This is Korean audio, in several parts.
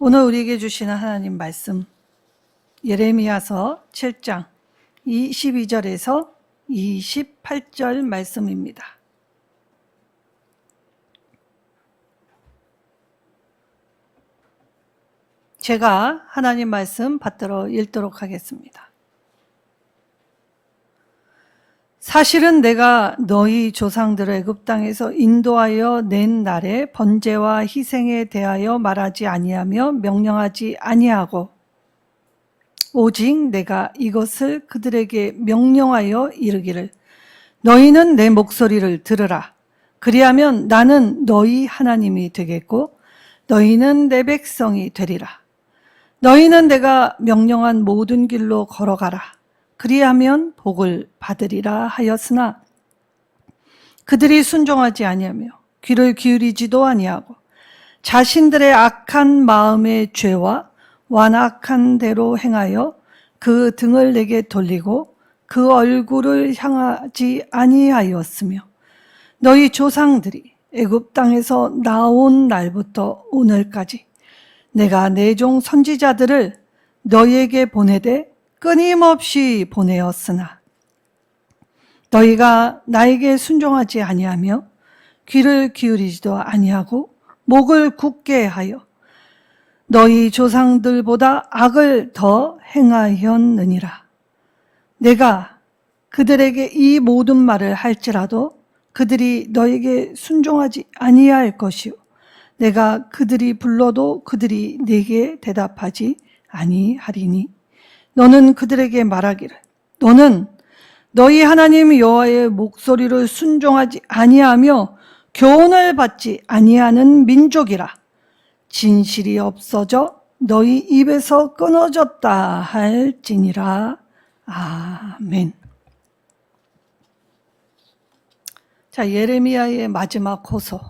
오늘 우리에게 주시는 하나님 말씀 예레미야서 7장 22절에서 28절 말씀입니다. 제가 하나님 말씀 받들어 읽도록 하겠습니다. 사실은 내가 너희 조상들을 애굽 땅에서 인도하여 낸 날에 번제와 희생에 대하여 말하지 아니하며 명령하지 아니하고 오직 내가 이것을 그들에게 명령하여 이르기를 너희는 내 목소리를 들으라. 그리하면 나는 너희 하나님이 되겠고 너희는 내 백성이 되리라. 너희는 내가 명령한 모든 길로 걸어가라. 그리하면 복을 받으리라 하였으나 그들이 순종하지 아니하며 귀를 기울이지도 아니하고 자신들의 악한 마음의 죄와 완악한 대로 행하여 그 등을 내게 돌리고 그 얼굴을 향하지 아니하였으며 너희 조상들이 애굽 땅에서 나온 날부터 오늘까지 내가 내 종 선지자들을 너희에게 보내되 끊임없이 보내었으나 너희가 나에게 순종하지 아니하며 귀를 기울이지도 아니하고 목을 굳게 하여 너희 조상들보다 악을 더 행하였느니라. 내가 그들에게 이 모든 말을 할지라도 그들이 너에게 순종하지 아니할 것이요 내가 그들이 불러도 그들이 내게 대답하지 아니하리니 너는 그들에게 말하기를 너는 너희 하나님 여호와의 목소리를 순종하지 아니하며 교훈을 받지 아니하는 민족이라. 진실이 없어져 너희 입에서 끊어졌다 할지니라. 아멘. 자, 예레미야의 마지막 호소.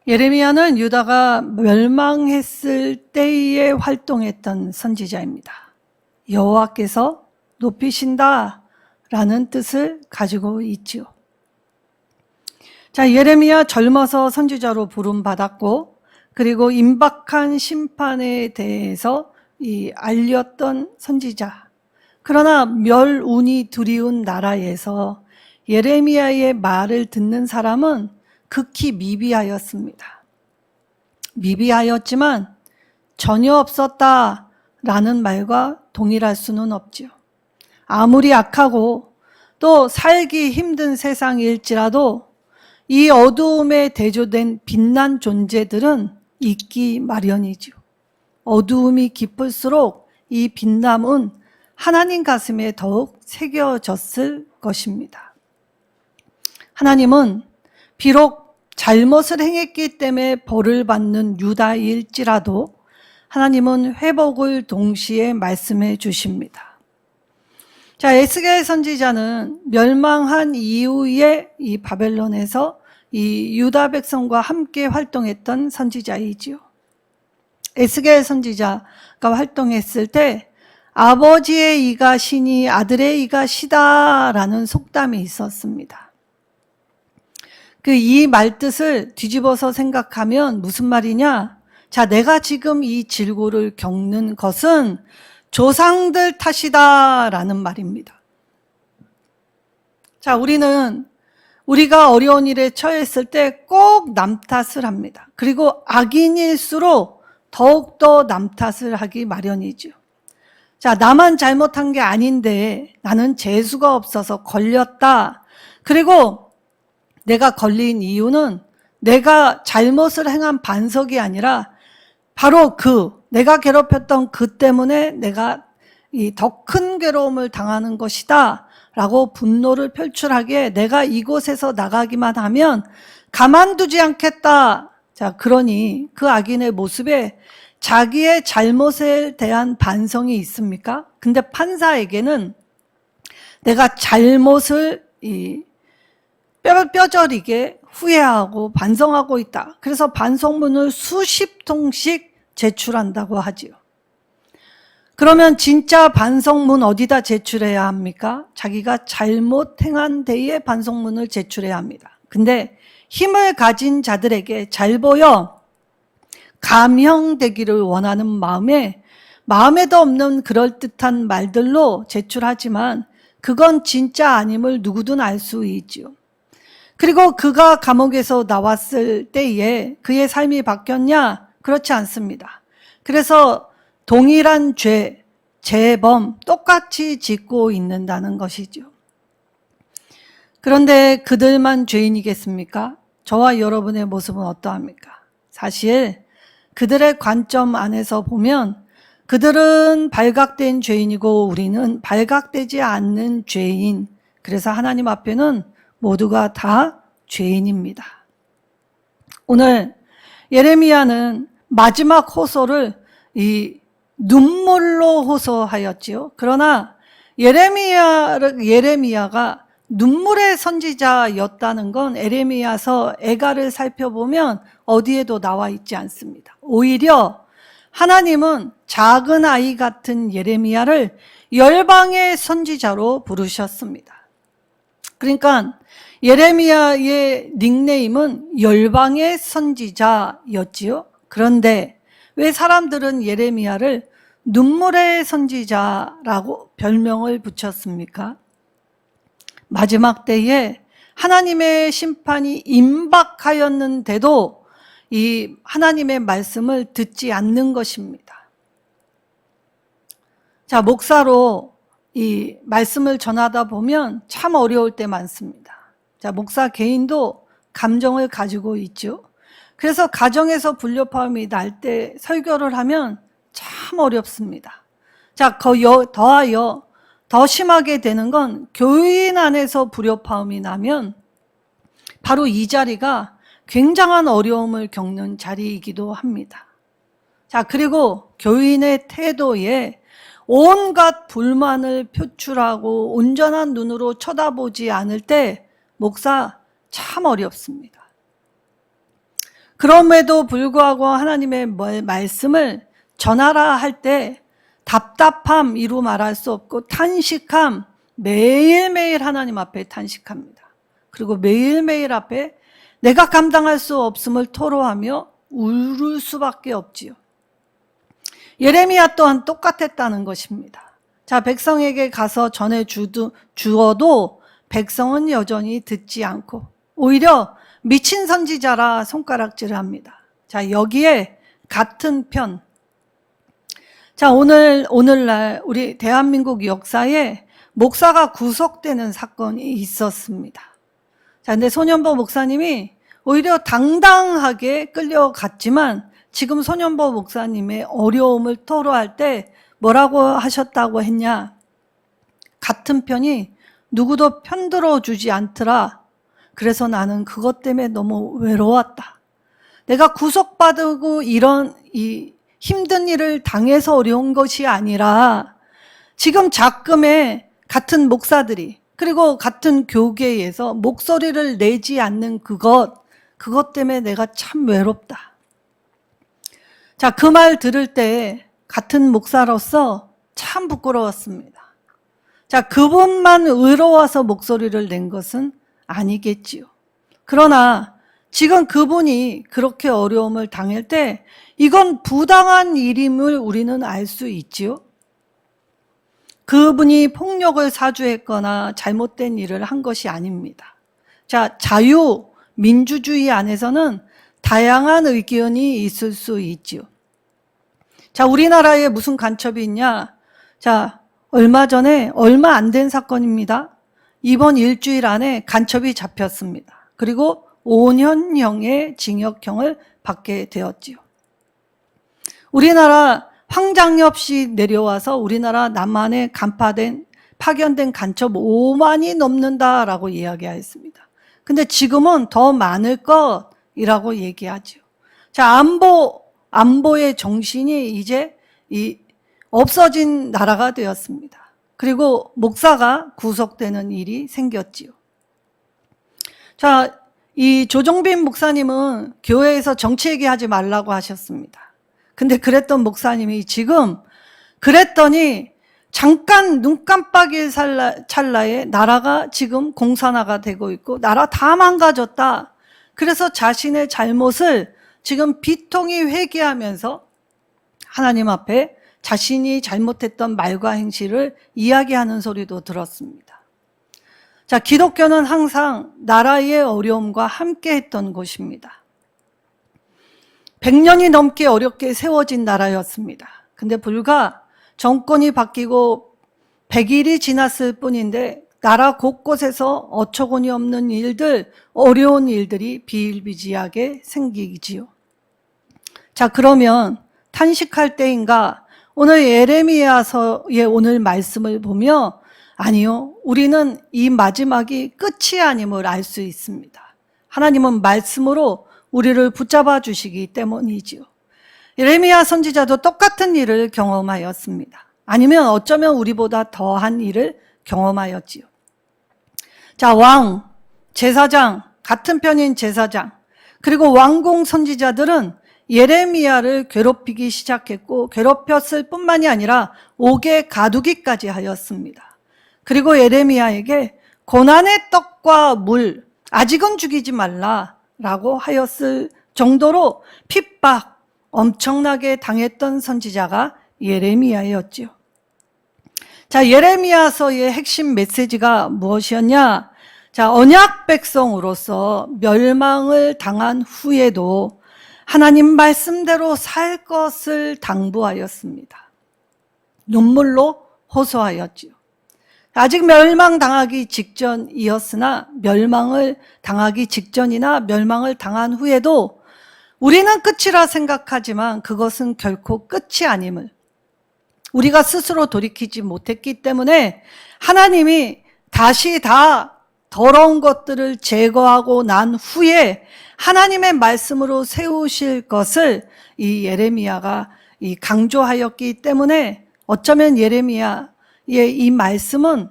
예레미야는 유다가 멸망했을 때에 활동했던 선지자입니다. 여호와께서 높이신다 라는 뜻을 가지고 있지요. 자, 예레미야 젊어서 선지자로 부름받았고 그리고 임박한 심판에 대해서 알렸던 선지자. 그러나 멸운이 두리운 나라에서 예레미야의 말을 듣는 사람은 극히 미비하였습니다. 미비하였지만 전혀 없었다라는 말과 동일할 수는 없지요. 아무리 악하고 또 살기 힘든 세상일지라도 이 어두움에 대조된 빛난 존재들은 있기 마련이지요. 어두움이 깊을수록 이 빛남은 하나님 가슴에 더욱 새겨졌을 것입니다. 하나님은 비록 잘못을 행했기 때문에 벌을 받는 유다일지라도 하나님은 회복을 동시에 말씀해 주십니다. 자, 에스겔 선지자는 멸망한 이후에 이 바벨론에서 이 유다 백성과 함께 활동했던 선지자이지요. 에스겔 선지자가 활동했을 때 아버지의 이가 신이 아들의 이가 시다라는 속담이 있었습니다. 이 말뜻을 뒤집어서 생각하면 무슨 말이냐? 자, 내가 지금 이 질고를 겪는 것은 조상들 탓이다라는 말입니다. 자, 우리가 어려운 일에 처했을 때 꼭 남 탓을 합니다. 그리고 악인일수록 더욱더 남 탓을 하기 마련이죠. 자, 나만 잘못한 게 아닌데 나는 재수가 없어서 걸렸다. 그리고 내가 걸린 이유는 내가 잘못을 행한 반석이 아니라 바로 내가 괴롭혔던 그 때문에 내가 더 큰 괴로움을 당하는 것이다 라고 분노를 표출하기에 내가 이곳에서 나가기만 하면 가만두지 않겠다. 자, 그러니 그 악인의 모습에 자기의 잘못에 대한 반성이 있습니까? 근데 판사에게는 내가 잘못을 뼈저리게 후회하고 반성하고 있다. 그래서 반성문을 수십 통씩 제출한다고 하지요. 그러면 진짜 반성문 어디다 제출해야 합니까? 자기가 잘못 행한 데에 반성문을 제출해야 합니다. 근데 힘을 가진 자들에게 잘 보여. 감형되기를 원하는 마음에도 없는 그럴듯한 말들로 제출하지만 그건 진짜 아님을 누구든 알 수 있지요. 그리고 그가 감옥에서 나왔을 때에 그의 삶이 바뀌었냐? 그렇지 않습니다. 그래서 동일한 재범 똑같이 짓고 있는다는 것이죠. 그런데 그들만 죄인이겠습니까? 저와 여러분의 모습은 어떠합니까? 사실 그들의 관점 안에서 보면 그들은 발각된 죄인이고 우리는 발각되지 않는 죄인. 그래서 하나님 앞에는 모두가 다 죄인입니다. 오늘 예레미야는 마지막 호소를 이 눈물로 호소하였지요. 그러나 예레미야가 눈물의 선지자였다는 건 에레미야서 애가를 살펴보면 어디에도 나와 있지 않습니다. 오히려 하나님은 작은 아이 같은 예레미야를 열방의 선지자로 부르셨습니다. 그러니까 예레미야의 닉네임은 열방의 선지자였지요. 그런데 왜 사람들은 예레미야를 눈물의 선지자라고 별명을 붙였습니까? 마지막 때에 하나님의 심판이 임박하였는데도 이 하나님의 말씀을 듣지 않는 것입니다. 자, 목사로 이 말씀을 전하다 보면 참 어려울 때 많습니다. 자, 목사 개인도 감정을 가지고 있죠. 그래서 가정에서 불협화음이 날 때 설교를 하면 참 어렵습니다. 자, 더하여 더 심하게 되는 건 교인 안에서 불협화음이 나면 바로 이 자리가 굉장한 어려움을 겪는 자리이기도 합니다. 자, 그리고 교인의 태도에 온갖 불만을 표출하고 온전한 눈으로 쳐다보지 않을 때 목사 참 어렵습니다. 그럼에도 불구하고 하나님의 말씀을 전하라 할 때 답답함 이루 말할 수 없고 탄식함, 매일매일 하나님 앞에 탄식합니다. 그리고 매일매일 앞에 내가 감당할 수 없음을 토로하며 울을 수밖에 없지요. 예레미야 또한 똑같았다는 것입니다. 자, 백성에게 가서 전해 주어도 백성은 여전히 듣지 않고 오히려 미친 선지자라 손가락질을 합니다. 자, 여기에 같은 편. 자, 오늘날 우리 대한민국 역사에 목사가 구속되는 사건이 있었습니다. 자, 근데 손현보 목사님이 오히려 당당하게 끌려갔지만 지금 손현보 목사님의 어려움을 토로할 때 뭐라고 하셨다고 했냐? 같은 편이 누구도 편들어 주지 않더라. 그래서 나는 그것 때문에 너무 외로웠다. 내가 구속받고 이런 힘든 일을 당해서 어려운 것이 아니라 지금 작금에 같은 목사들이 그리고 같은 교계에서 목소리를 내지 않는 그것 때문에 내가 참 외롭다. 자, 그 말 들을 때 같은 목사로서 참 부끄러웠습니다. 자, 그분만 의로워서 목소리를 낸 것은 아니겠지요. 그러나 지금 그분이 그렇게 어려움을 당할 때 이건 부당한 일임을 우리는 알 수 있지요. 그분이 폭력을 사주했거나 잘못된 일을 한 것이 아닙니다. 자, 민주주의 안에서는 다양한 의견이 있을 수 있지요. 자, 우리나라에 무슨 간첩이 있냐? 자, 얼마 안 된 사건입니다. 이번 일주일 안에 간첩이 잡혔습니다. 그리고 5년형의 징역형을 받게 되었지요. 우리나라 황장엽 씨 내려와서 우리나라 남한에 파견된 간첩 5만이 넘는다라고 이야기하였습니다. 근데 지금은 더 많을 것이라고 얘기하죠. 자, 안보의 정신이 이제 없어진 나라가 되었습니다. 그리고 목사가 구속되는 일이 생겼지요. 자, 이 조정빈 목사님은 교회에서 정치 얘기하지 말라고 하셨습니다. 근데 그랬던 목사님이 지금 그랬더니 잠깐 눈 깜빡일 찰나에 나라가 지금 공산화가 되고 있고 나라 다 망가졌다. 그래서 자신의 잘못을 지금 비통히 회개하면서 하나님 앞에 자신이 잘못했던 말과 행실을 이야기하는 소리도 들었습니다. 자, 기독교는 항상 나라의 어려움과 함께 했던 곳입니다. 100년이 넘게 어렵게 세워진 나라였습니다. 근데 불과 정권이 바뀌고 100일이 지났을 뿐인데 나라 곳곳에서 어처구니 없는 일들, 어려운 일들이 비일비재하게 생기지요. 자, 그러면 탄식할 때인가? 오늘 예레미야서의 오늘 말씀을 보며 아니요, 우리는 이 마지막이 끝이 아님을 알 수 있습니다. 하나님은 말씀으로 우리를 붙잡아 주시기 때문이지요. 예레미야 선지자도 똑같은 일을 경험하였습니다. 아니면 어쩌면 우리보다 더한 일을 경험하였지요. 자, 왕, 제사장, 같은 편인 제사장, 그리고 왕공 선지자들은 예레미야를 괴롭히기 시작했고 괴롭혔을 뿐만이 아니라 옥에 가두기까지 하였습니다. 그리고 예레미야에게 고난의 떡과 물, 아직은 죽이지 말라라고 하였을 정도로 핍박 엄청나게 당했던 선지자가 예레미야였지요. 자, 예레미야서의 핵심 메시지가 무엇이었냐? 자, 언약 백성으로서 멸망을 당한 후에도 하나님 말씀대로 살 것을 당부하였습니다. 눈물로 호소하였지요. 아직 멸망당하기 직전이었으나 멸망을 당하기 직전이나 멸망을 당한 후에도 우리는 끝이라 생각하지만 그것은 결코 끝이 아님을 우리가 스스로 돌이키지 못했기 때문에 하나님이 다시 다 더러운 것들을 제거하고 난 후에 하나님의 말씀으로 세우실 것을 이 예레미야가 강조하였기 때문에 어쩌면 예레미야의 이 말씀은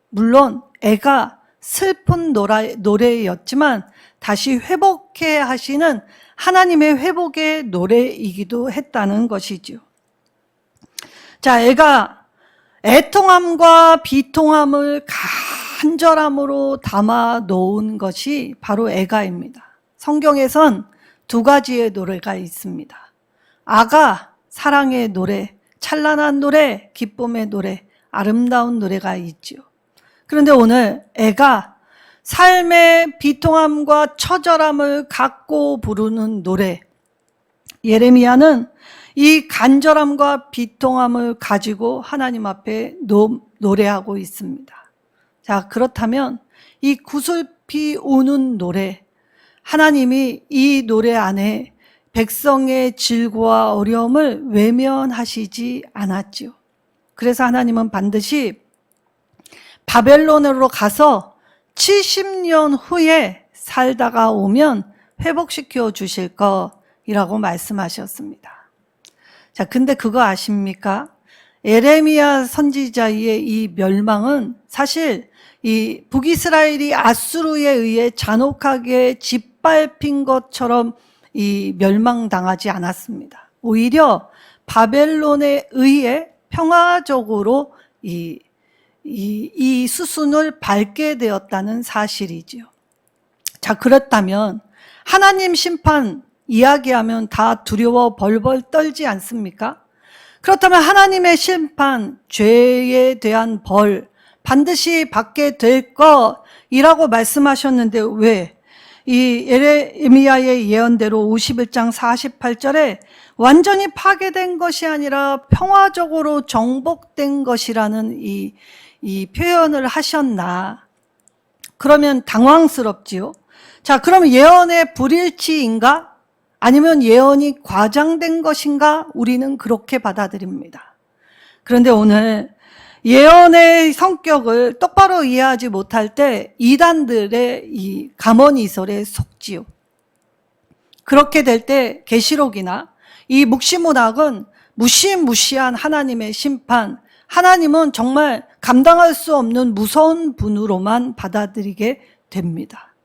물론 애가 슬픈 노래였지만 다시 회복해 하시는 하나님의 회복의 노래이기도 했다는 것이죠. 자, 애가 애통함과 비통함을 간절함으로 담아 놓은 것이 바로 애가입니다. 성경에선 두 가지의 노래가 있습니다. 아가, 사랑의 노래, 찬란한 노래, 기쁨의 노래, 아름다운 노래가 있죠. 그런데 오늘 애가 삶의 비통함과 처절함을 갖고 부르는 노래, 예레미야는 이 간절함과 비통함을 가지고 하나님 앞에 노래하고 있습니다. 자, 그렇다면 이 구슬피 우는 노래, 하나님이 이 노래 안에 백성의 질고와 어려움을 외면하시지 않았죠. 그래서 하나님은 반드시 바벨론으로 가서 70년 후에 살다가 오면 회복시켜 주실 거이라고 말씀하셨습니다. 자, 근데 그거 아십니까? 예레미야 선지자의 이 멸망은 사실 이 북이스라엘이 아수르에 의해 잔혹하게 짓밟힌 것처럼 이 멸망당하지 않았습니다. 오히려 바벨론에 의해 평화적으로 이 수순을 밟게 되었다는 사실이지요. 자, 그렇다면 하나님 심판 이야기하면 다 두려워 벌벌 떨지 않습니까? 그렇다면 하나님의 심판, 죄에 대한 벌 반드시 받게 될 거이라고 말씀하셨는데 왜? 이 예레미야의 예언대로 51장 48절에 완전히 파괴된 것이 아니라 평화적으로 정복된 것이라는 이 표현을 하셨나? 그러면 당황스럽지요. 자, 그럼 예언의 불일치인가? 아니면 예언이 과장된 것인가? 우리는 그렇게 받아들입니다. 그런데 오늘 예언의 성격을 똑바로 이해하지 못할 때 이단들의 이 감언이설에 속지요. 그렇게 될 때 계시록이나 이 묵시문학은 무시무시한 하나님의 심판, 하나님은 정말 감당할 수 없는 무서운 분으로만 받아들이게 됩니다.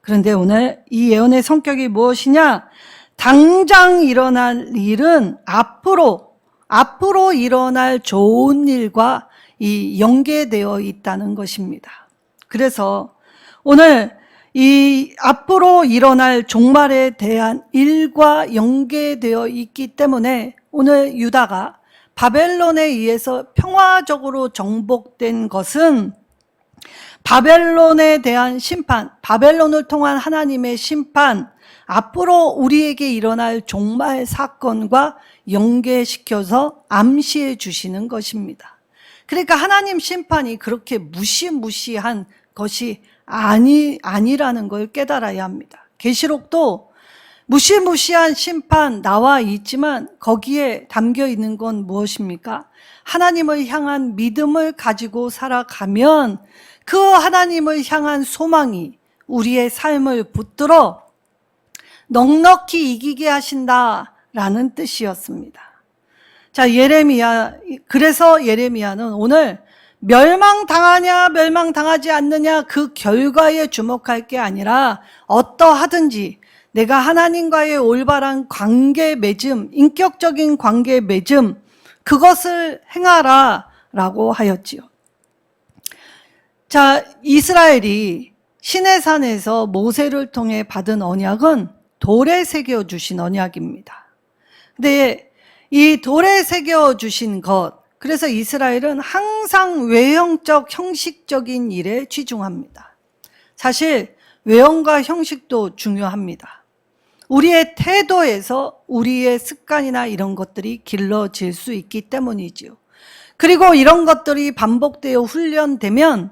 그런데 오늘 이 예언의 성격이 무엇이냐? 당장 일어날 일은 앞으로 일어날 좋은 일과 이 연계되어 있다는 것입니다. 그래서 오늘 이 앞으로 일어날 종말에 대한 일과 연계되어 있기 때문에 오늘 유다가 바벨론에 의해서 평화적으로 정복된 것은 바벨론에 대한 심판, 바벨론을 통한 하나님의 심판, 앞으로 우리에게 일어날 종말 사건과 연계시켜서 암시해 주시는 것입니다. 그러니까 하나님 심판이 그렇게 무시무시한 것이 아니라는 걸 깨달아야 합니다. 계시록도 무시무시한 심판 나와 있지만 거기에 담겨 있는 건 무엇입니까? 하나님을 향한 믿음을 가지고 살아가면 그 하나님을 향한 소망이 우리의 삶을 붙들어 넉넉히 이기게 하신다라는 뜻이었습니다. 자, 그래서 예레미야는 오늘 멸망당하냐 멸망당하지 않느냐 그 결과에 주목할 게 아니라 어떠하든지 내가 하나님과의 올바른 관계 맺음, 인격적인 관계 맺음, 그것을 행하라 라고 하였지요. 자, 이스라엘이 시내산에서 모세를 통해 받은 언약은 돌에 새겨주신 언약입니다. 근데 이 돌에 새겨주신 것, 그래서 이스라엘은 항상 외형적, 형식적인 일에 치중합니다. 사실 외형과 형식도 중요합니다. 우리의 태도에서 우리의 습관이나 이런 것들이 길러질 수 있기 때문이지요. 그리고 이런 것들이 반복되어 훈련되면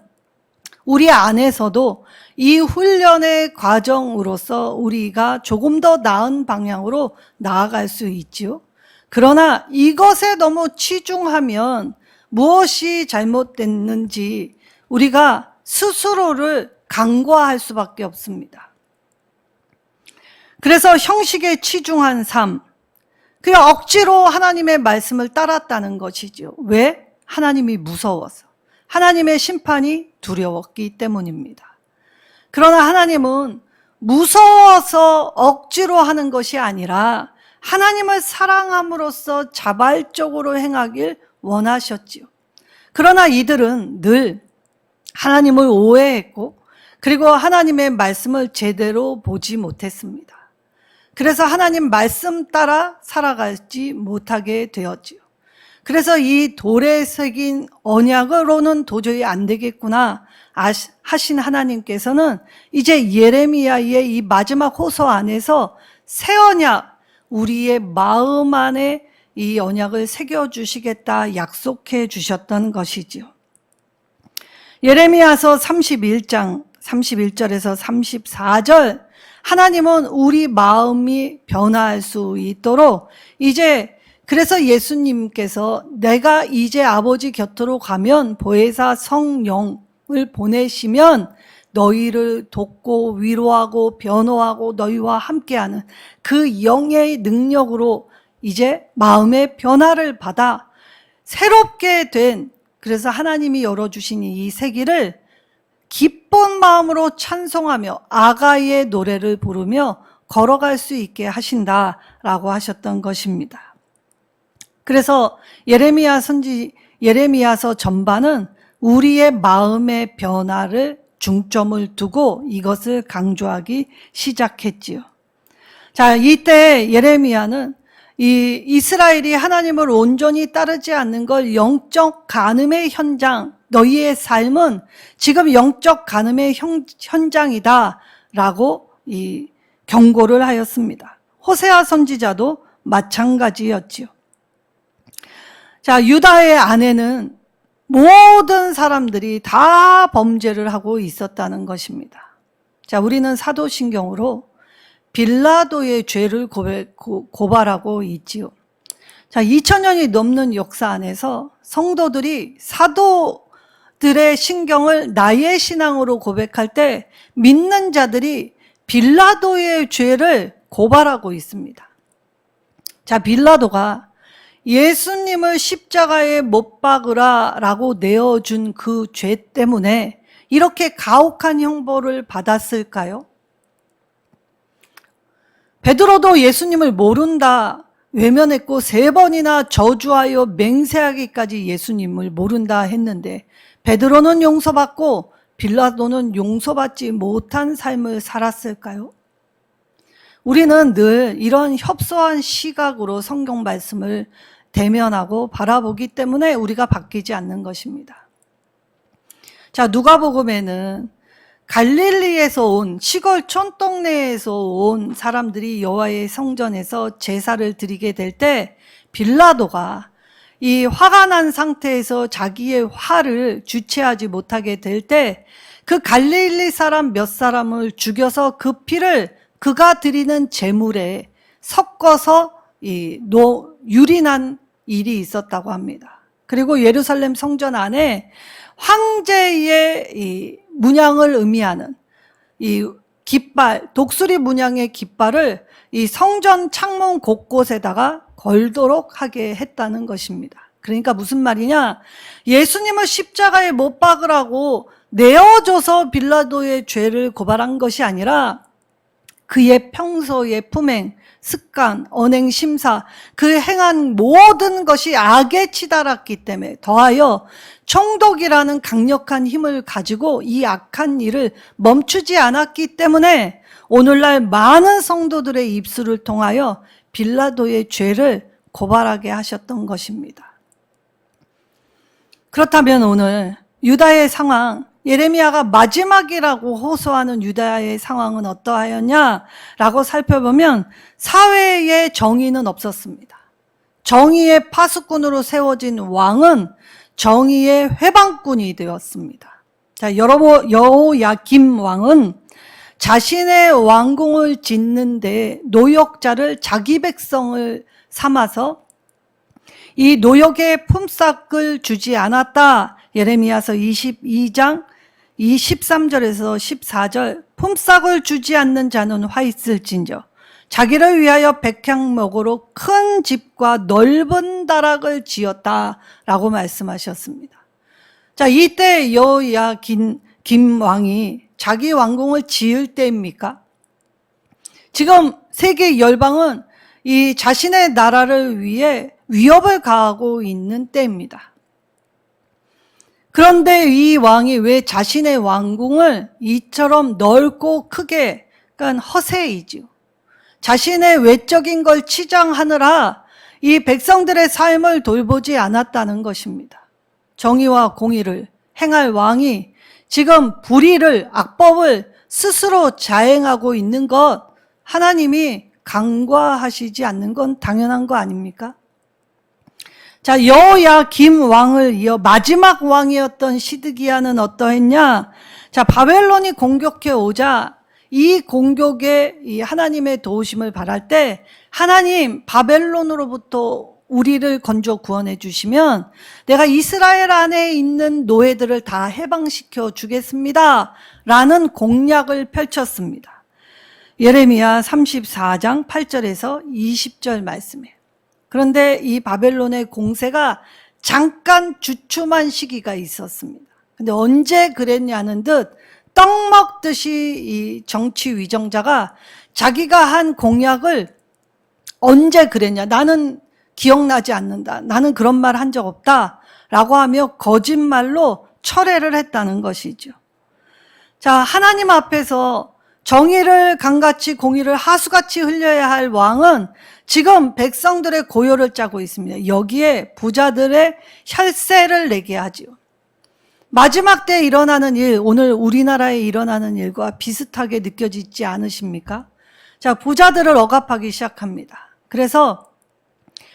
우리 안에서도 이 훈련의 과정으로서 우리가 조금 더 나은 방향으로 나아갈 수 있지요. 그러나 이것에 너무 치중하면 무엇이 잘못됐는지 우리가 스스로를 간과할 수밖에 없습니다. 그래서 형식에 치중한 삶, 그냥 억지로 하나님의 말씀을 따랐다는 것이죠. 왜? 하나님이 무서워서. 하나님의 심판이 두려웠기 때문입니다. 그러나 하나님은 무서워서 억지로 하는 것이 아니라 하나님을 사랑함으로써 자발적으로 행하길 원하셨지요. 그러나 이들은 늘 하나님을 오해했고 그리고 하나님의 말씀을 제대로 보지 못했습니다. 그래서 하나님 말씀 따라 살아가지 못하게 되었지요. 그래서 이 돌에 새긴 언약으로는 도저히 안 되겠구나 하신 하나님께서는 이제 예레미야의 이 마지막 호소 안에서 새 언약, 우리의 마음 안에 이 언약을 새겨주시겠다 약속해 주셨던 것이지요. 예레미야서 31장 31절에서 34절, 하나님은 우리 마음이 변화할 수 있도록 이제 그래서 예수님께서 내가 이제 아버지 곁으로 가면 보혜사 성령을 보내시면 너희를 돕고 위로하고 변호하고 너희와 함께하는 그 영의 능력으로 이제 마음의 변화를 받아 새롭게 된, 그래서 하나님이 열어주신 이 세기를 기쁜 마음으로 찬송하며 아가의 노래를 부르며 걸어갈 수 있게 하신다라고 하셨던 것입니다. 그래서 예레미야서 전반은 우리의 마음의 변화를 중점을 두고 이것을 강조하기 시작했지요. 자, 이때 예레미야는 이 이스라엘이 하나님을 온전히 따르지 않는 걸 영적 간음의 현장, 너희의 삶은 지금 영적 간음의 현장이다라고 이 경고를 하였습니다. 호세아 선지자도 마찬가지였지요. 자, 유다의 안에는 모든 사람들이 다 범죄를 하고 있었다는 것입니다. 자, 우리는 사도신경으로 빌라도의 죄를 고발하고 있지요. 자, 2000년이 넘는 역사 안에서 성도들이 사도들의 신경을 나의 신앙으로 고백할 때 믿는 자들이 빌라도의 죄를 고발하고 있습니다. 자, 빌라도가 예수님을 십자가에 못 박으라 라고 내어준 그 죄 때문에 이렇게 가혹한 형벌을 받았을까요? 베드로도 예수님을 모른다 외면했고 3번이나 저주하여 맹세하기까지 예수님을 모른다 했는데 베드로는 용서받고 빌라도는 용서받지 못한 삶을 살았을까요? 우리는 늘 이런 협소한 시각으로 성경 말씀을 대면하고 바라보기 때문에 우리가 바뀌지 않는 것입니다. 자, 누가복음에는 갈릴리에서 온 시골 촌동네에서 온 사람들이 여호와의 성전에서 제사를 드리게 될 때 빌라도가 이 화가 난 상태에서 자기의 화를 주체하지 못하게 될 때 그 갈릴리 사람 몇 사람을 죽여서 그 피를 그가 드리는 제물에 섞어서 유린한 일이 있었다고 합니다. 그리고 예루살렘 성전 안에 황제의 이 문양을 의미하는 이 깃발, 독수리 문양의 깃발을 이 성전 창문 곳곳에다가 걸도록 하게 했다는 것입니다. 그러니까 무슨 말이냐? 예수님을 십자가에 못 박으라고 내어줘서 빌라도의 죄를 고발한 것이 아니라 그의 평소의 품행, 습관, 언행, 심사, 그 행한 모든 것이 악에 치달았기 때문에 더하여 총독이라는 강력한 힘을 가지고 이 악한 일을 멈추지 않았기 때문에 오늘날 많은 성도들의 입술을 통하여 빌라도의 죄를 고발하게 하셨던 것입니다. 그렇다면 오늘 유다의 상황, 예레미야가 마지막이라고 호소하는 유다의 상황은 어떠하였냐라고 살펴보면 사회에 정의는 없었습니다. 정의의 파수꾼으로 세워진 왕은 정의의 회방꾼이 되었습니다. 자, 여호야김 왕은 자신의 왕궁을 짓는데 노역자를 자기 백성을 삼아서 이 노역의 품삯을 주지 않았다. 예레미야서 22장 13절에서 14절 품삯을 주지 않는 자는 화 있을진저 자기를 위하여 백향목으로 큰 집과 넓은 다락을 지었다라고 말씀하셨습니다. 자, 이때 여호야김 왕이 자기 왕궁을 지을 때입니까? 지금 세계 열방은 이 자신의 나라를 위해 위협을 가하고 있는 때입니다. 그런데 이 왕이 왜 자신의 왕궁을 이처럼 넓고 크게, 그러니까 허세이지요. 자신의 외적인 걸 치장하느라 이 백성들의 삶을 돌보지 않았다는 것입니다. 정의와 공의를 행할 왕이 지금 불의를, 악법을 스스로 자행하고 있는 것, 하나님이 간과하시지 않는 건 당연한 거 아닙니까? 자, 여호야김 왕을 이어 마지막 왕이었던 시드기야는 어떠했냐? 자, 바벨론이 공격해 오자 이 공격에 이 하나님의 도우심을 바랄 때 하나님 바벨론으로부터 우리를 건져 구원해 주시면 내가 이스라엘 안에 있는 노예들을 다 해방시켜 주겠습니다. 라는 공약을 펼쳤습니다. 예레미야 34장 8절에서 20절 말씀이에요. 그런데 이 바벨론의 공세가 잠깐 주춤한 시기가 있었습니다. 근데 언제 그랬냐는 듯 떡 먹듯이 이 정치 위정자가 자기가 한 공약을 언제 그랬냐, 나는 기억나지 않는다, 나는 그런 말 한 적 없다 라고 하며 거짓말로 철회를 했다는 것이죠. 자, 하나님 앞에서 정의를 강같이 공의를 하수같이 흘려야 할 왕은 지금 백성들의 고요를 짜고 있습니다. 여기에 부자들의 혈세를 내게 하지요. 마지막 때 일어나는 일, 오늘 우리나라에 일어나는 일과 비슷하게 느껴지지 않으십니까? 자, 부자들을 억압하기 시작합니다. 그래서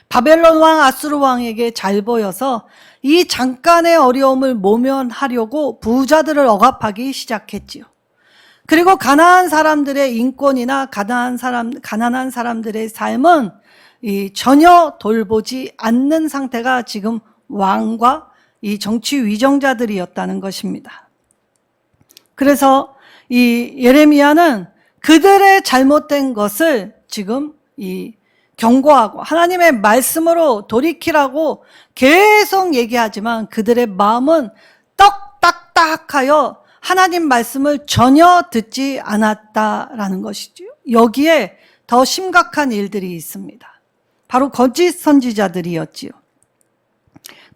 바벨론 왕 아수르 왕에게 잘 보여서 이 잠깐의 어려움을 모면하려고 부자들을 억압하기 시작했지요. 그리고 가난한 사람들의 인권이나 가난한 사람들의 삶은 전혀 돌보지 않는 상태가 지금 왕과 이 정치 위정자들이었다는 것입니다. 그래서 이 예레미야는 그들의 잘못된 것을 지금 경고하고 하나님의 말씀으로 돌이키라고 계속 얘기하지만 그들의 마음은 떡딱딱하여 하나님 말씀을 전혀 듣지 않았다라는 것이죠. 여기에 더 심각한 일들이 있습니다. 바로 거짓 선지자들이었지요.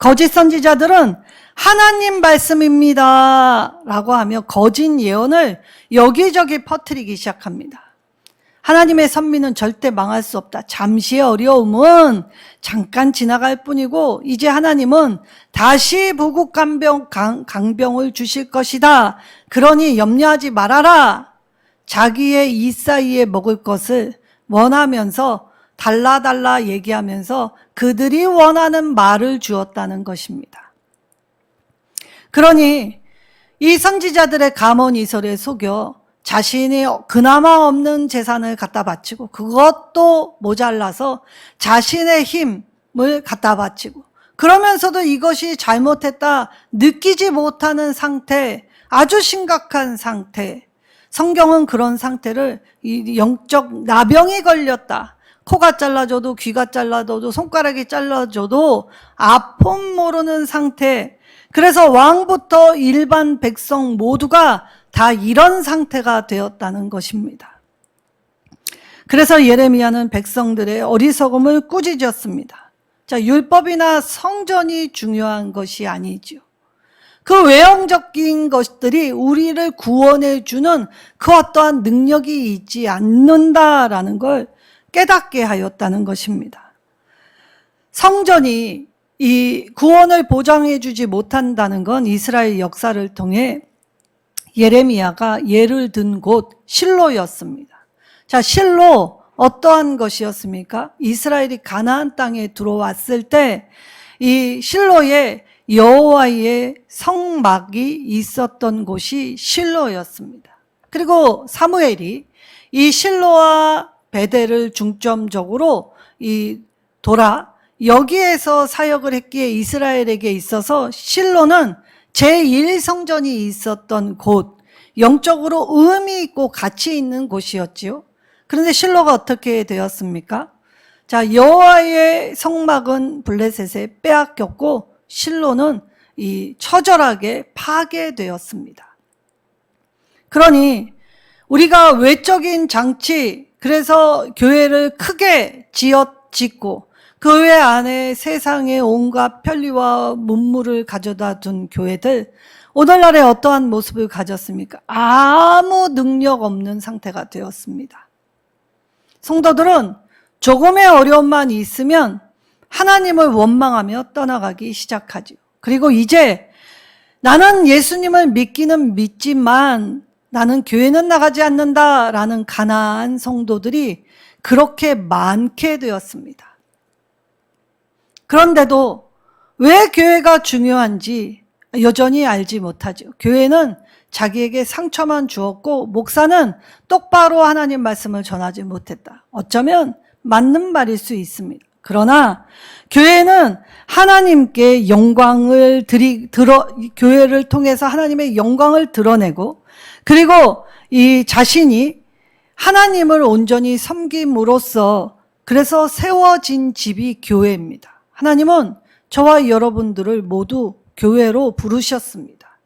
거짓 선지자들은 하나님 말씀입니다 라고 하며 거짓 예언을 여기저기 퍼뜨리기 시작합니다. 하나님의 선민은 절대 망할 수 없다. 잠시의 어려움은 잠깐 지나갈 뿐이고 이제 하나님은 다시 부국 강병을 주실 것이다. 그러니 염려하지 말아라. 자기의 이사이에 먹을 것을 원하면서 달라 얘기하면서 그들이 원하는 말을 주었다는 것입니다. 그러니 이 선지자들의 감언이설에 속여 자신이 그나마 없는 재산을 갖다 바치고 그것도 모자라서 자신의 힘을 갖다 바치고 그러면서도 이것이 잘못했다 느끼지 못하는 상태, 아주 심각한 상태. 성경은 그런 상태를 영적 나병이 걸렸다. 코가 잘라져도 귀가 잘라져도 손가락이 잘라져도 아픔 모르는 상태. 그래서 왕부터 일반 백성 모두가 다 이런 상태가 되었다는 것입니다. 그래서 예레미야는 백성들의 어리석음을 꾸짖었습니다. 자, 율법이나 성전이 중요한 것이 아니죠. 그 외형적인 것들이 우리를 구원해 주는 그 어떠한 능력이 있지 않는다라는 걸 깨닫게 하였다는 것입니다. 성전이 이 구원을 보장해 주지 못한다는 건 이스라엘 역사를 통해 예레미야가 예를 든 곳 실로였습니다. 자, 실로 어떠한 것이었습니까? 이스라엘이 가나안 땅에 들어왔을 때 이 실로에 여호와의 성막이 있었던 곳이 실로였습니다. 그리고 사무엘이 이 실로와 베델을 중점적으로 여기에서 사역을 했기에 이스라엘에게 있어서 실로는 제1성전이 있었던 곳, 영적으로 의미 있고 가치 있는 곳이었지요. 그런데 실로가 어떻게 되었습니까? 자, 여호와의 성막은 블레셋에 빼앗겼고 실로는 처절하게 파괴되었습니다. 그러니 우리가 외적인 장치, 그래서 교회를 크게 짓고 그 외 안에 세상의 온갖 편리와 문물을 가져다 둔 교회들, 오늘날에 어떠한 모습을 가졌습니까? 아무 능력 없는 상태가 되었습니다. 성도들은 조금의 어려움만 있으면 하나님을 원망하며 떠나가기 시작하죠. 그리고 이제 나는 예수님을 믿기는 믿지만 나는 교회는 나가지 않는다라는 가난한 성도들이 그렇게 많게 되었습니다. 그런데도 왜 교회가 중요한지 여전히 알지 못하죠. 교회는 자기에게 상처만 주었고 목사는 똑바로 하나님 말씀을 전하지 못했다. 어쩌면 맞는 말일 수 있습니다. 그러나 교회는 하나님께 영광을 교회를 통해서 하나님의 영광을 드러내고 그리고 이 자신이 하나님을 온전히 섬김으로써 그래서 세워진 집이 교회입니다. 하나님은 저와 여러분들을 모두 교회로 부르셨습니다.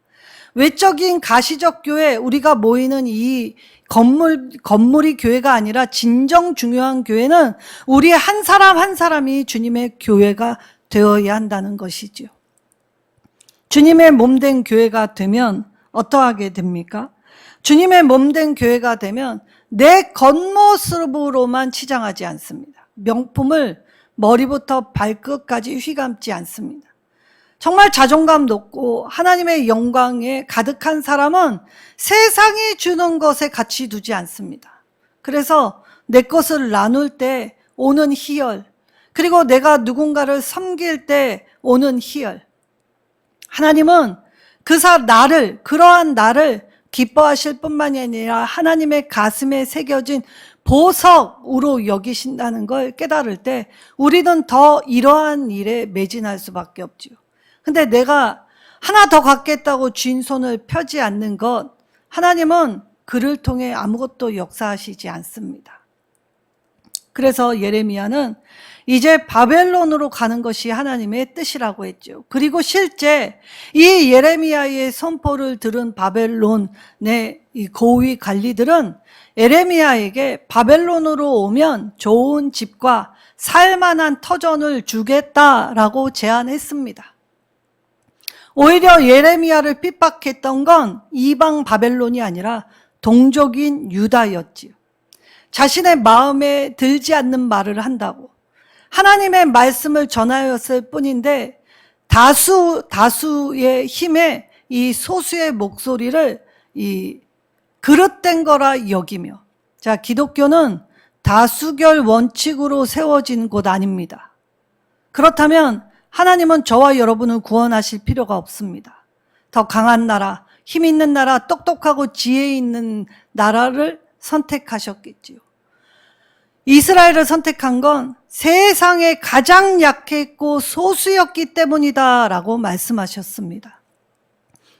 외적인 가시적 교회, 우리가 모이는 이 건물이 교회가 아니라 진정 중요한 교회는 우리 한 사람 한 사람이 주님의 교회가 되어야 한다는 것이죠. 주님의 몸된 교회가 되면 어떠하게 됩니까? 주님의 몸된 교회가 되면 내 겉모습으로만 치장하지 않습니다. 명품을 머리부터 발끝까지 휘감지 않습니다. 정말 자존감 높고 하나님의 영광에 가득한 사람은 세상이 주는 것에 가치 두지 않습니다. 그래서 내 것을 나눌 때 오는 희열, 그리고 내가 누군가를 섬길 때 오는 희열. 하나님은 그러한 나를 기뻐하실 뿐만이 아니라 하나님의 가슴에 새겨진 보석으로 여기신다는 걸 깨달을 때 우리는 더 이러한 일에 매진할 수밖에 없죠. 근데 내가 하나 더 갖겠다고 쥔 손을 펴지 않는 것, 하나님은 그를 통해 아무것도 역사하시지 않습니다. 그래서 예레미야는 이제 바벨론으로 가는 것이 하나님의 뜻이라고 했죠. 그리고 실제 이 예레미야의 선포를 들은 바벨론의 이 고위 관리들은 예레미야에게 바벨론으로 오면 좋은 집과 살만한 터전을 주겠다라고 제안했습니다. 오히려 예레미야를 핍박했던 건 이방 바벨론이 아니라 동족인 유다였지요. 자신의 마음에 들지 않는 말을 한다고 하나님의 말씀을 전하였을 뿐인데 다수의 힘에 이 소수의 목소리를 이 그릇된 거라 여기며, 자, 기독교는 다수결 원칙으로 세워진 곳 아닙니다. 그렇다면 하나님은 저와 여러분을 구원하실 필요가 없습니다. 더 강한 나라, 힘 있는 나라, 똑똑하고 지혜 있는 나라를 선택하셨겠지요. 이스라엘을 선택한 건 세상에 가장 약했고 소수였기 때문이다라고 말씀하셨습니다.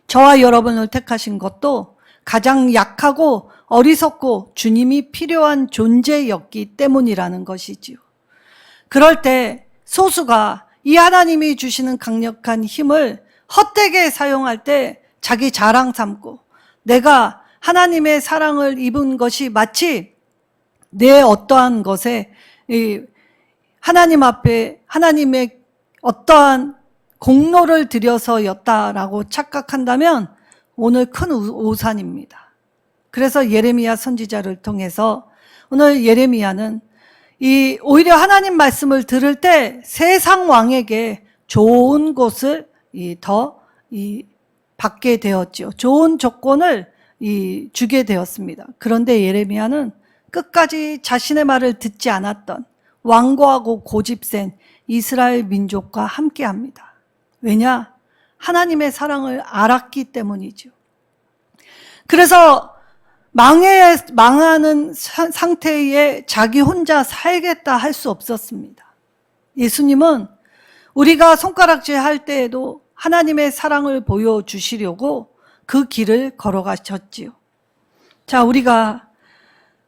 저와 여러분을 택하신 것도 가장 약하고 어리석고 주님이 필요한 존재였기 때문이라는 것이지요. 그럴 때 소수가 이 하나님이 주시는 강력한 힘을 헛되게 사용할 때 자기 자랑 삼고 내가 하나님의 사랑을 입은 것이 마치 내 어떠한 것에 하나님 앞에 하나님의 어떠한 공로를 들여서였다라고 착각한다면 오늘 큰 오산입니다. 그래서 예레미야 선지자를 통해서 오늘 예레미야는 오히려 하나님 말씀을 들을 때 세상 왕에게 좋은 곳을 더 받게 되었죠. 좋은 조건을 주게 되었습니다. 그런데 예레미야는 끝까지 자신의 말을 듣지 않았던 완고하고 고집센 이스라엘 민족과 함께합니다. 왜냐? 하나님의 사랑을 알았기 때문이죠. 그래서 망하는 상태에 자기 혼자 살겠다 할 수 없었습니다. 예수님은 우리가 손가락질 할 때에도 하나님의 사랑을 보여주시려고 그 길을 걸어가셨지요. 자, 우리가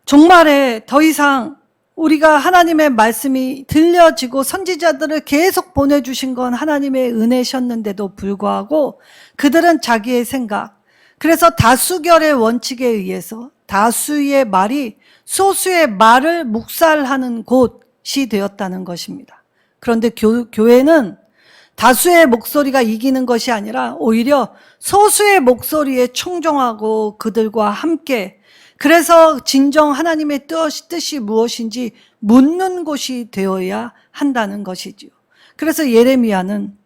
종말에 더 이상 우리가 하나님의 말씀이 들려지고 선지자들을 계속 보내주신 건 하나님의 은혜셨는데도 불구하고 그들은 자기의 생각, 그래서 다수결의 원칙에 의해서 다수의 말이 소수의 말을 묵살하는 곳이 되었다는 것입니다. 그런데 교회는 다수의 목소리가 이기는 것이 아니라 오히려 소수의 목소리에 충종하고 그들과 함께, 그래서 진정 하나님의 뜻이 무엇인지 묻는 곳이 되어야 한다는 것이지요. 그래서 예레미야는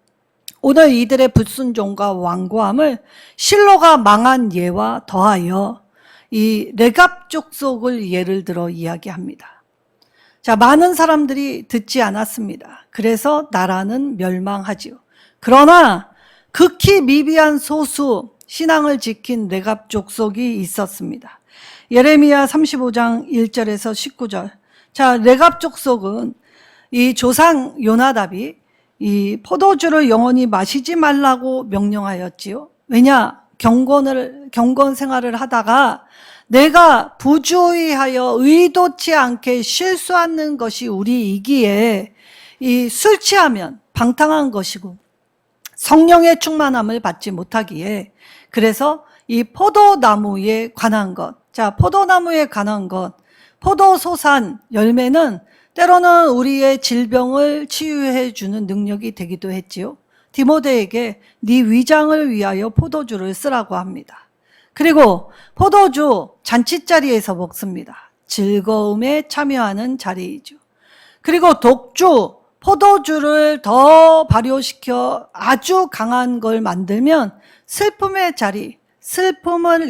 오늘 이들의 불순종과 완고함을 실로가 망한 예와 더하여 이 레갑 족속을 예를 들어 이야기합니다. 자, 많은 사람들이 듣지 않았습니다. 그래서 나라는 멸망하지요. 그러나 극히 미비한 소수 신앙을 지킨 레갑 족속이 있었습니다. 예레미야 35장 1절에서 19절. 자, 레갑 족속은 이 조상 요나답이 이 포도주를 영원히 마시지 말라고 명령하였지요. 왜냐? 경건 생활을 하다가 내가 부주의하여 의도치 않게 실수하는 것이 우리이기에 이 술 취하면 방탕한 것이고 성령의 충만함을 받지 못하기에, 그래서 이 포도나무에 관한 것, 자, 포도나무에 관한 것, 포도소산 열매는 때로는 우리의 질병을 치유해 주는 능력이 되기도 했지요. 디모데에게 네 위장을 위하여 포도주를 쓰라고 합니다. 그리고 포도주 잔치자리에서 먹습니다. 즐거움에 참여하는 자리이죠. 그리고 독주, 포도주를 더 발효시켜 아주 강한 걸 만들면 슬픔의 자리, 슬픔을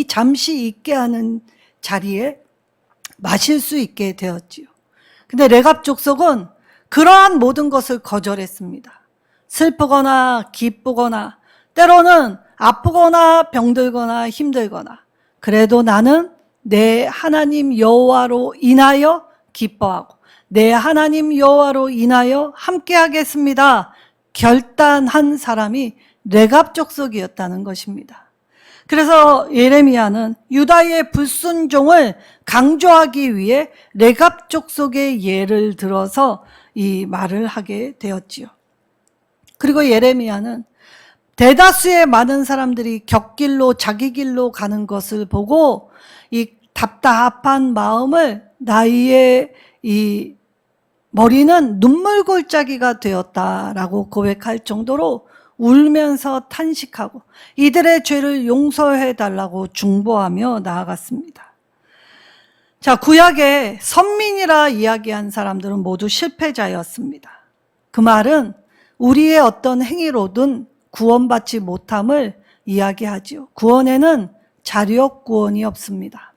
잠시 있게 하는 자리에 마실 수 있게 되었지요. 근데 레갑 족속은 그러한 모든 것을 거절했습니다. 슬프거나 기쁘거나 때로는 아프거나 병들거나 힘들거나 그래도 나는 내 하나님 여호와로 인하여 기뻐하고 내 하나님 여호와로 인하여 함께하겠습니다. 결단한 사람이 레갑 족속이었다는 것입니다. 그래서 예레미야는 유다의 불순종을 강조하기 위해 레갑 족속의 예를 들어서 이 말을 하게 되었지요. 그리고 예레미야는 대다수의 많은 사람들이 곁길로 자기 길로 가는 것을 보고 이 답답한 마음을 나의 이 머리는 눈물골짜기가 되었다라고 고백할 정도로 울면서 탄식하고 이들의 죄를 용서해 달라고 중보하며 나아갔습니다. 자, 구약의 선민이라 이야기한 사람들은 모두 실패자였습니다. 그 말은 우리의 어떤 행위로든 구원받지 못함을 이야기하지요. 구원에는 자력 구원이 없습니다.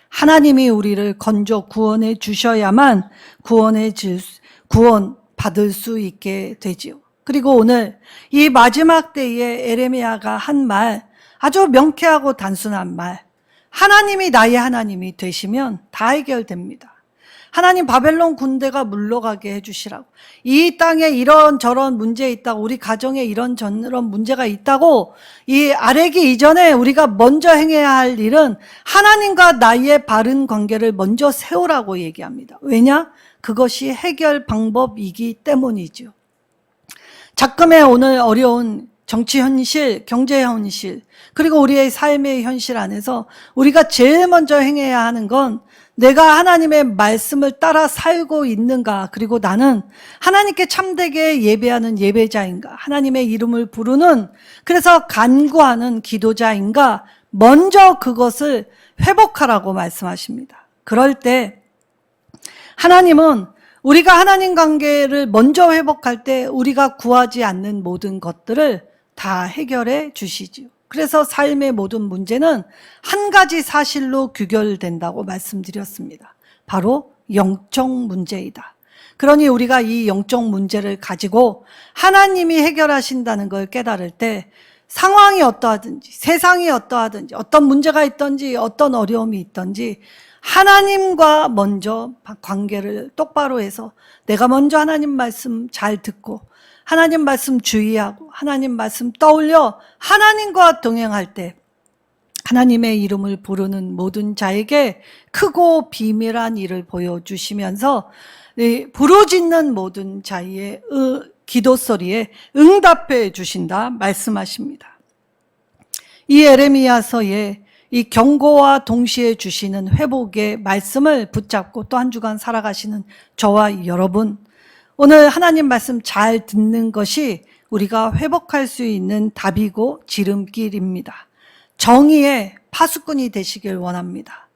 하나님이 우리를 건져 구원해 주셔야만 구원 받을 수 있게 되지요. 그리고 오늘 이 마지막 때에 에레미야가 한 말, 아주 명쾌하고 단순한 말, 하나님이 나의 하나님이 되시면 다 해결됩니다. 하나님 바벨론 군대가 물러가게 해주시라고. 이 땅에 이런저런 문제 있다고, 우리 가정에 이런저런 문제가 있다고, 이 아뢰기 이전에 우리가 먼저 행해야 할 일은 하나님과 나의 바른 관계를 먼저 세우라고 얘기합니다. 왜냐? 그것이 해결 방법이기 때문이죠. 작금의 오늘 어려운 정치 현실, 경제 현실, 그리고 우리의 삶의 현실 안에서 우리가 제일 먼저 행해야 하는 건 내가 하나님의 말씀을 따라 살고 있는가, 그리고 나는 하나님께 참되게 예배하는 예배자인가, 하나님의 이름을 부르는, 그래서 간구하는 기도자인가, 먼저 그것을 회복하라고 말씀하십니다. 그럴 때 하나님은 우리가 하나님 관계를 먼저 회복할 때 우리가 구하지 않는 모든 것들을 다 해결해 주시지요. 그래서 삶의 모든 문제는 한 가지 사실로 규결된다고 말씀드렸습니다. 바로 영적 문제이다. 그러니 우리가 이 영적 문제를 가지고 하나님이 해결하신다는 걸 깨달을 때 상황이 어떠하든지, 세상이 어떠하든지, 어떤 문제가 있든지, 어떤 어려움이 있든지 하나님과 먼저 관계를 똑바로 해서 내가 먼저 하나님 말씀 잘 듣고 하나님 말씀 주의하고 하나님 말씀 떠올려 하나님과 동행할 때 하나님의 이름을 부르는 모든 자에게 크고 비밀한 일을 보여주시면서 부르짖는 모든 자의 기도 소리에 응답해 주신다 말씀하십니다. 이 에레미야서에 이 경고와 동시에 주시는 회복의 말씀을 붙잡고 또 한 주간 살아가시는 저와 여러분, 오늘 하나님 말씀 잘 듣는 것이 우리가 회복할 수 있는 답이고 지름길입니다. 정의의 파수꾼이 되시길 원합니다.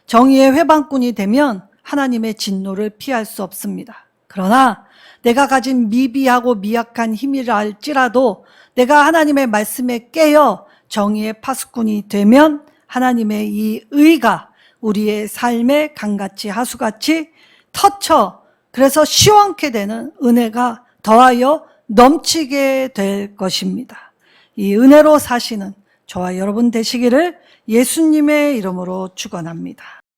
정의의 회방꾼이 되면 하나님의 진노를 피할 수 없습니다. 그러나 내가 가진 미비하고 미약한 힘이라 할지라도 내가 하나님의 말씀에 깨어 정의의 파수꾼이 되면 하나님의 이 의가 우리의 삶에 강같이 하수같이 터쳐, 그래서 시원케 되는 은혜가 더하여 넘치게 될 것입니다. 이 은혜로 사시는 저와 여러분 되시기를 예수님의 이름으로 축원합니다.